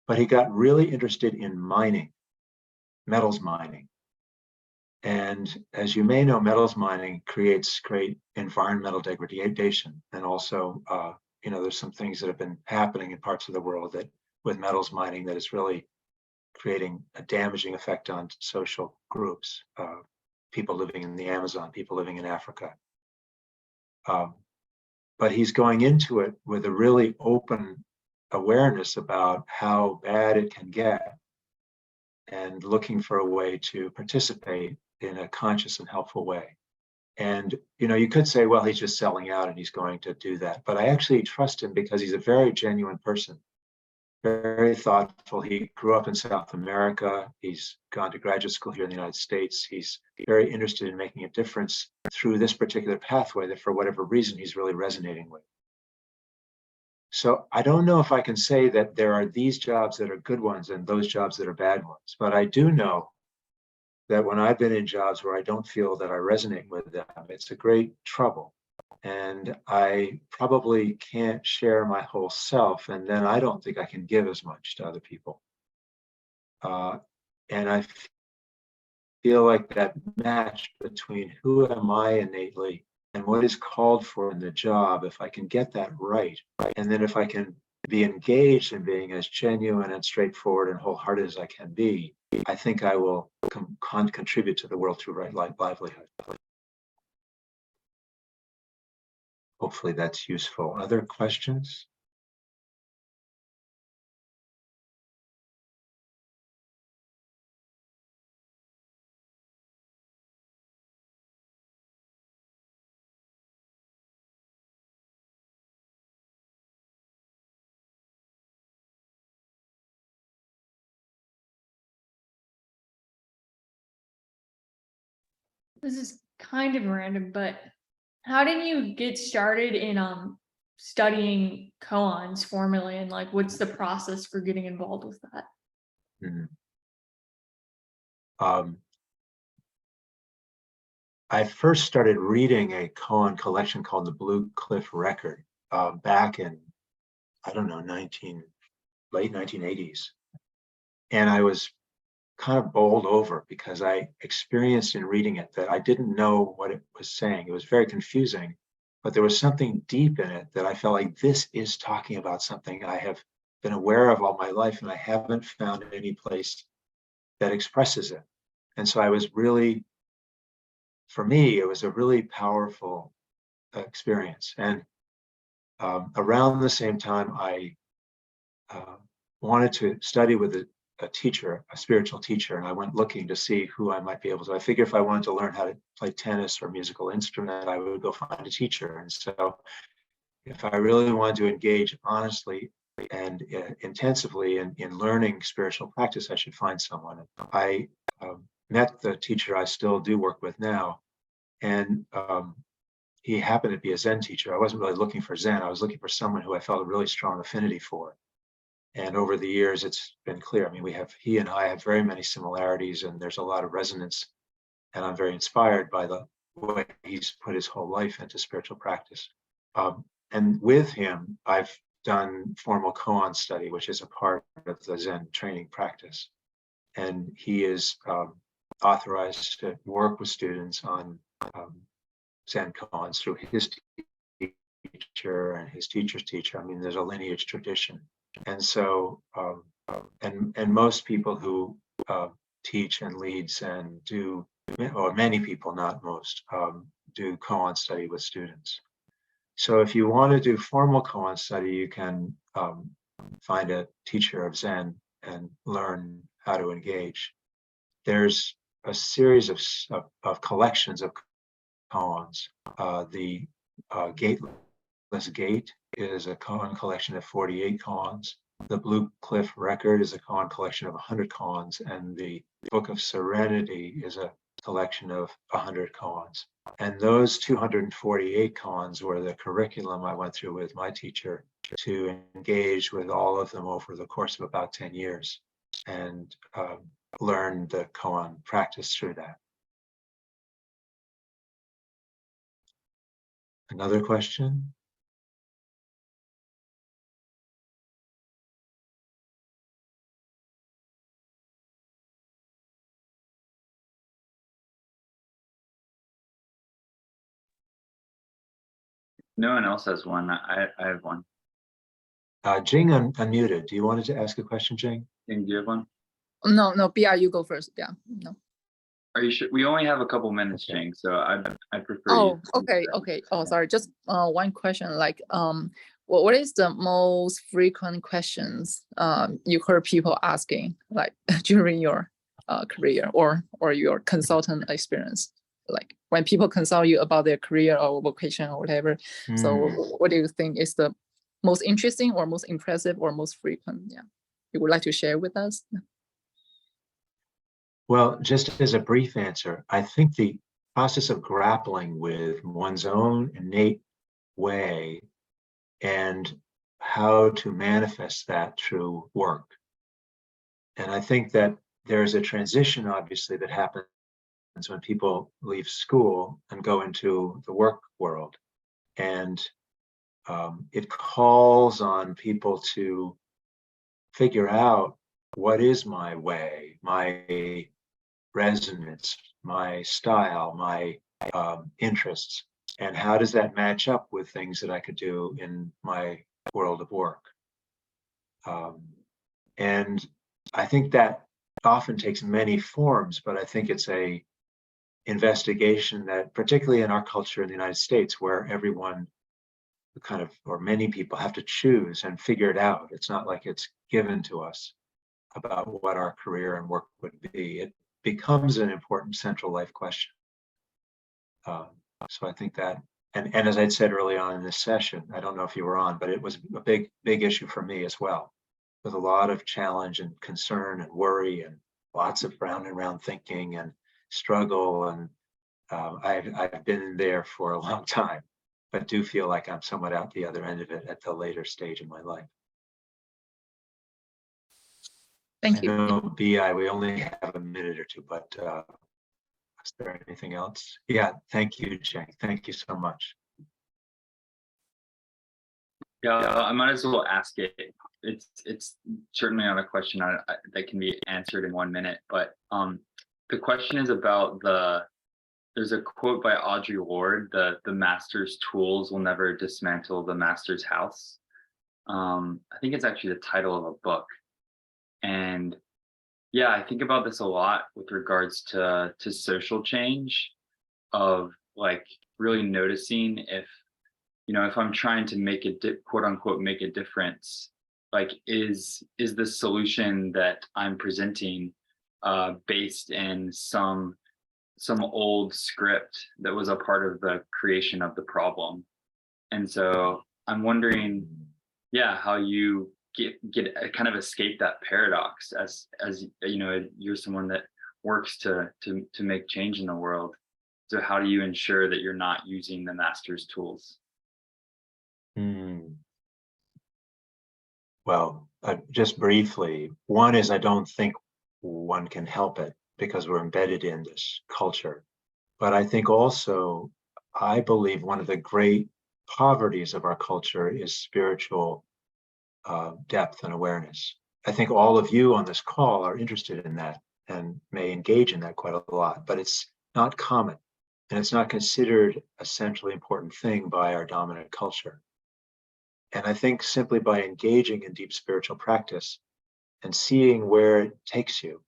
But he got really interested in mining, metals mining. And as you may know, metals mining creates great environmental degradation. And also, there's some things that have been happening in parts of the world that with metals mining that is really creating a damaging effect on social groups, people living in the Amazon, people living in Africa. But he's going into it with a really open awareness about how bad it can get and looking for a way to participate in a conscious and helpful way. And, you could say, well, he's just selling out and he's going to do that. But I actually trust him because he's a very genuine person, very thoughtful. He grew up in South America. He's gone to graduate school here in the United States. He's very interested in making a difference through this particular pathway that for whatever reason he's really resonating with. So I don't know if I can say that there are these jobs that are good ones and those jobs that are bad ones, but I do know that when I've been in jobs where I don't feel that I resonate with them, it's a great trouble. And I probably can't share my whole self, and then I don't think I can give as much to other people. And I feel like that match between who am I innately and what is called for in the job, if I can get that right, and then if I can be engaged in being as genuine and straightforward and wholehearted as I can be, I think I will contribute to the world through right livelihood. Hopefully that's useful. Other questions? This is kind of random, but how did you get started in studying koans formally, and like what's the process for getting involved with that? I first started reading a koan collection called the Blue Cliff Record back in, I don't know, late 1980s. And I was kind of bowled over because I experienced in reading it that I didn't know what it was saying. It was very confusing, but there was something deep in it that I felt like this is talking about something I have been aware of all my life, and I haven't found any place that expresses it. And so I was really, for me, it was a really powerful experience. And around the same time, I wanted to study with a teacher, a spiritual teacher, and I went looking to see who I might be able to. I figured if I wanted to learn how to play tennis or musical instrument, I would go find a teacher. And so if I really wanted to engage honestly and intensively in learning spiritual practice, I should find someone. I met the teacher I still do work with now, and he happened to be a Zen teacher. I wasn't really looking for Zen. I was looking for someone who I felt a really strong affinity for. And over the years, it's been clear. I mean, he and I have very many similarities, and there's a lot of resonance. And I'm very inspired by the way he's put his whole life into spiritual practice. And with him, I've done formal koan study, which is a part of the Zen training practice. And he is authorized to work with students on Zen koans through his teacher and his teacher's teacher. I mean, there's a lineage tradition. And so, and most people who teach and lead Zen do, or many people, not most, do koan study with students. So if you want to do formal koan study, you can find a teacher of Zen and learn how to engage. There's a series of collections of koans. The Gateless Gate is a koan collection of 48 koans. The Blue Cliff Record is a koan collection of 100 koans, and the Book of Serenity is a collection of 100 koans. And those 248 koans were the curriculum I went through with my teacher to engage with all of them over the course of about 10 years and learn the koan practice through that. Another question? No one else has one. I have one. Jing unmuted. Do you wanted to ask a question, Jing? Jing, do you have one? No, BR, you go first. Yeah, no. Are you sure? We only have a couple minutes, Okay. Jing, so I prefer Oh, you. okay. Oh, sorry. Just one question. Like, what is the most frequent questions you heard people asking, like during your career or your consultant experience? Like when people consult you about their career or vocation or whatever. So, what do you think is the most interesting or most impressive or most frequent? Yeah, you would like to share with us? Well, just as a brief answer, I think the process of grappling with one's own innate way and how to manifest that through work. And I think that there's a transition, obviously, that happens when people leave school and go into the work world. And it calls on people to figure out what is my way, my resonance, my style, my interests, and how does that match up with things that I could do in my world of work. And I think that often takes many forms, but I think it's a investigation that, particularly in our culture in the United States, where everyone kind of, or many people have to choose and figure it out. It's not like it's given to us about what our career and work would be. It becomes an important central life question. So I think that, and as I'd said early on in this session, I don't know if you were on, but it was a big issue for me as well, with a lot of challenge and concern and worry and lots of round and round thinking and struggle. And I've been there for a long time, but do feel like I'm somewhat out the other end of it at the later stage in my life. Thank you. I know, BI, we only have a minute or two, but is there anything else? Yeah, thank you, Jane. Thank you so much. Yeah, I might as well ask it. It's certainly not a question that can be answered in 1 minute, but the question is about there's a quote by Audre Lorde, the master's tools will never dismantle the master's house. I think it's actually the title of a book. And yeah, I think about this a lot with regards to social change, of like really noticing if, if I'm trying to make a quote unquote make a difference, like is the solution that I'm presenting based in some old script that was a part of the creation of the problem. And so I'm wondering, yeah, how you get kind of escape that paradox as you're someone that works to make change in the world. So how do you ensure that you're not using the master's tools? Well, just briefly, one is I don't think one can help it because we're embedded in this culture. But I think also, I believe one of the great poverties of our culture is spiritual depth and awareness. I think all of you on this call are interested in that and may engage in that quite a lot, but it's not common and it's not considered a centrally important thing by our dominant culture. And I think simply by engaging in deep spiritual practice and seeing where it takes you,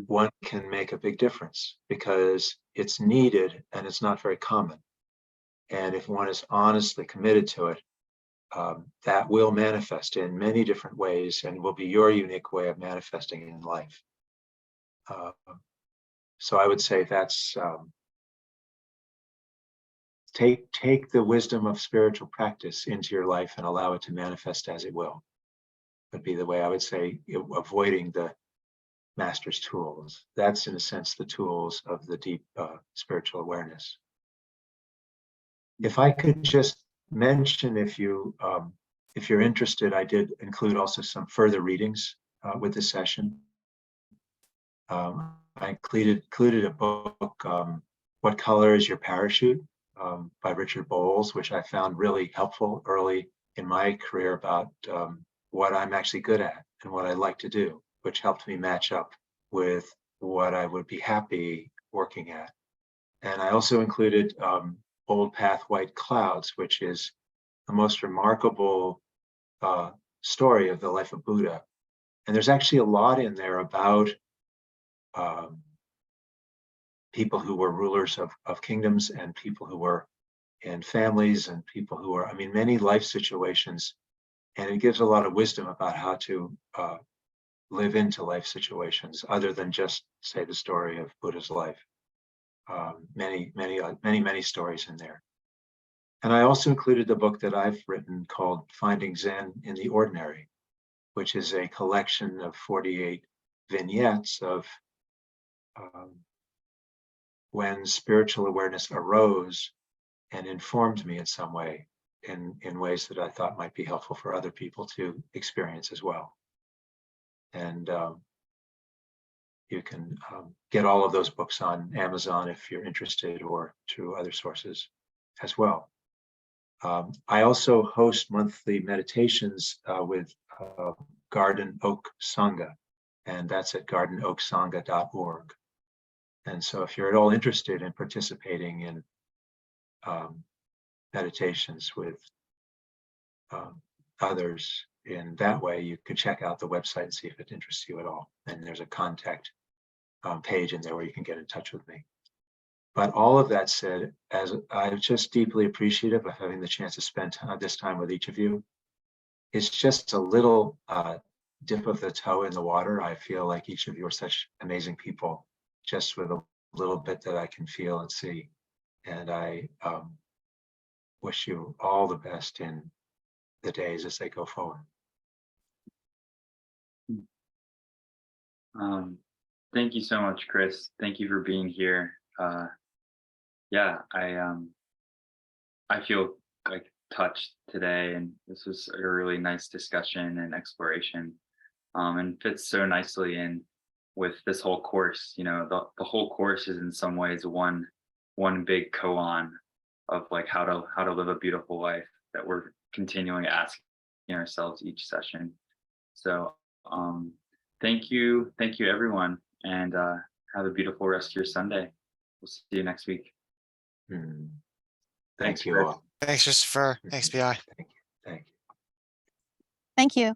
one can make a big difference because it's needed and it's not very common. And if one is honestly committed to it, that will manifest in many different ways and will be your unique way of manifesting in life. So I would say that's take the wisdom of spiritual practice into your life and allow it to manifest as it will. Would be the way I would say, avoiding the master's tools. That's in a sense the tools of the deep spiritual awareness. If I could just mention, if you're interested, I did include also some further readings with this session. I included a book, What Color is Your Parachute? By Richard Bowles, which I found really helpful early in my career about what I'm actually good at and what I like to do, which helped me match up with what I would be happy working at. And I also included Old Path White Clouds, which is the most remarkable story of the life of Buddha. And there's actually a lot in there about people who were rulers of kingdoms and people who were in families and people who were, I mean, many life situations. And it gives a lot of wisdom about how to live into life situations other than just say the story of Buddha's life. Many stories in there. And I also included the book that I've written called Finding Zen in the Ordinary, which is a collection of 48 vignettes of when spiritual awareness arose and informed me in some way, in ways that I thought might be helpful for other people to experience as well. And you can get all of those books on Amazon if you're interested, or through other sources as well. I also host monthly meditations with Garden Oak Sangha, and that's at gardenoaksangha.org. And so if you're at all interested in participating in meditations with others in that way, you could check out the website and see if it interests you at all. And there's a contact page in there where you can get in touch with me. But all of that said, as I'm just deeply appreciative of having the chance to spend this time with each of you. It's just a little dip of the toe in the water. I feel like each of you are such amazing people, just with a little bit that I can feel and see. And I wish you all the best in the days as they go forward. Thank you so much, Chris. Thank you for being here. Yeah, I feel like touched today, and this was a really nice discussion and exploration, and fits so nicely in with this whole course. You know, the whole course is in some ways one big koan of like how to live a beautiful life that we're continuing asking ourselves each session. So thank you everyone, and have a beautiful rest of your Sunday. We'll see you next week. Thank you Chris. all. Thanks, Christopher. Thanks, BI. Thank you. Thank you.